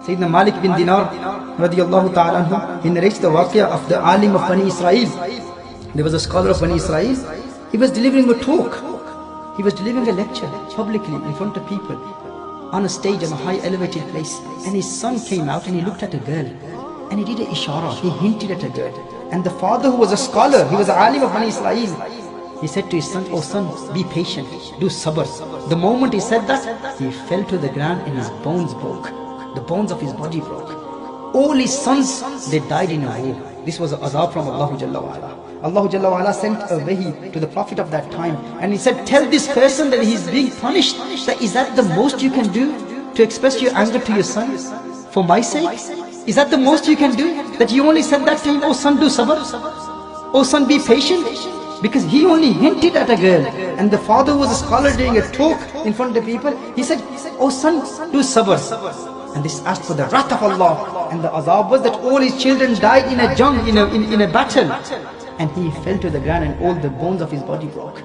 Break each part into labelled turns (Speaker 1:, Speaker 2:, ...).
Speaker 1: Sayyidina Malik bin Dinar radiallahu ta'ala anhu, he narrates the waqia of the alim of Bani Israel. There was a scholar of Bani Israel. He was delivering a talk. He was delivering a lecture publicly in front of people on a stage on a high elevated place. And his son came out and he looked at a girl and he did a ishara. He hinted at a girl. And the father, who was a scholar, he was an alim of Bani Israel, he said to his son, "Oh son, be patient, do sabr." The moment he said that, he fell to the ground and his bones broke. The bones of his body broke. All his sons, they died in a war. This was an azab from Allah Jalla wa Ala. Allah Jalla wa Ala sent a wahi to the Prophet of that time, and he said, "Tell this person that he is being punished. That is that the most you can do to express your anger to your son for my sake? Is that the most you can do? That you only said that to him, 'Oh son, do sabr. Oh son, be patient.'" Because he only hinted at a girl, and the father was a scholar doing a talk in front of the people. He said, "Oh son, do sabr." And this asked for the wrath of Allah. And the azab was that all his children died in a jung, in a battle. And he fell to the ground and all the bones of his body broke.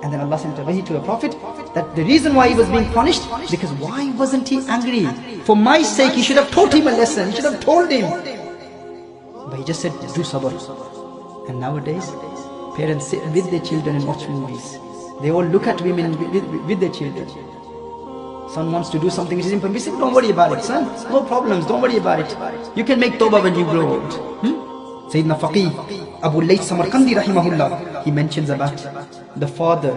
Speaker 1: And then Allah sent a wahi to a prophet that the reason why he was being punished, because why wasn't he angry? For my sake, he should have taught him a lesson. He should have told him. But he just said, "Do sabr." And nowadays, parents sit with their children and watch movies. They all look at women with their children. Son wants to do something which is impermissible. Don't worry about it, son. No problems. Don't worry about it. You can make tawbah when you grow old. Sayyidina Faqih Abu Layth Samarkandi rahimahullah, he mentions about the father,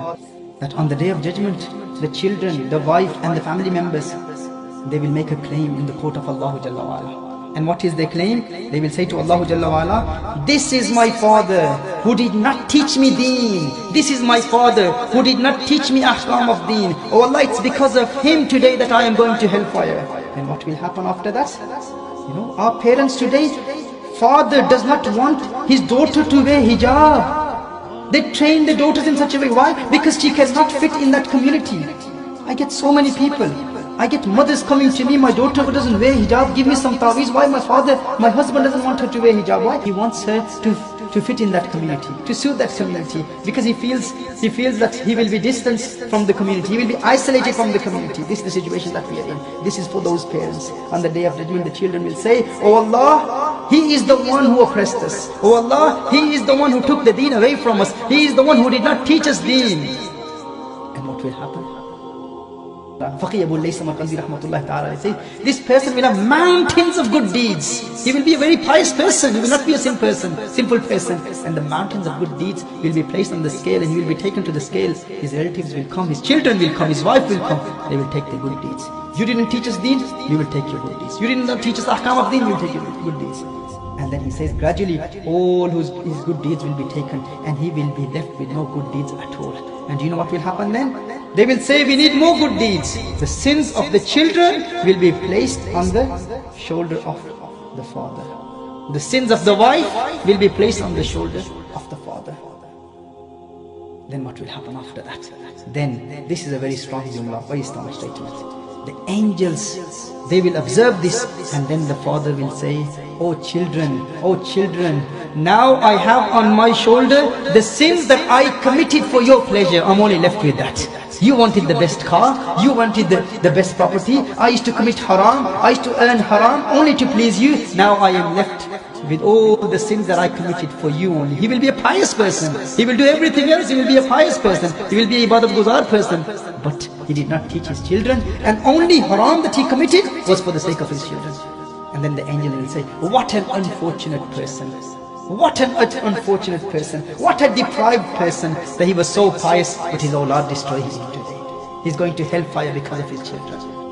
Speaker 1: that on the day of judgment, the children, the wife and the family members, they will make a claim in the court of Allah Jalla wa Ala. And what is their claim? They will say to Allah Jalla wa Ala, "This is my father who did not teach me deen. This is my father who did not teach me ahkam of deen. Oh Allah, it's because of him today that I am going to hellfire." And what will happen after that? You know, our parents today, father does not want his daughter to wear hijab. They train their daughters in such a way. Why? Because she cannot fit in that community. I get so many people. I get mothers coming to me, "My daughter who doesn't wear hijab, give me some taweez." Why? My husband doesn't want her to wear hijab. Why? He wants her to fit in that community, to suit that community, because he feels that he will be distanced from the community, he will be isolated from the community. This is the situation that we are in. This is for those parents. On the day of judgment, the children will say, "Oh Allah, he is the one who oppressed us. Oh Allah, he is the one who took the deen away from us. He is the one who did not teach us deen." And what will happen? Faqih Abu Layth Samarkandi rahmatullahi ta'ala says, this person will have mountains of good deeds. He will be a very pious person. He will not be a simple person. And the mountains of good deeds will be placed on the scale, and he will be taken to the scale. His relatives will come, his children will come, his wife will come. They will take the good deeds. You didn't teach us deen, you will take your good deeds. You didn't teach us ahkam of deen, you will take your good deeds. And then he says, gradually all his good deeds will be taken, and he will be left with no good deeds at all. And do you know what will happen then? They will say, "We need more good deeds." The sins of the children will be placed on the shoulder of the father. The sins of the wife will be placed on the shoulder of the father. Then what will happen after that? Then, this is a very strong jumlah, very strong statement. The angels, they will observe this, and then the father will say, "Oh children, now I have on my shoulder the sins that I committed for your pleasure. I'm only left with that. You wanted the best car, you wanted the best property. I used to commit haram, I used to earn haram only to please you. Now I am left with all the sins that I committed for you only." He will be a pious person. He will do everything else. He will be a pious person. He will be a ibadat guzar person. But he did not teach his children, and only haram that he committed was for the sake of his children. And then the angel will say, "What an unfortunate person. What an unfortunate person. What a deprived person that he was so pious, but his awlad destroyed him today. He's going to hellfire because of his children."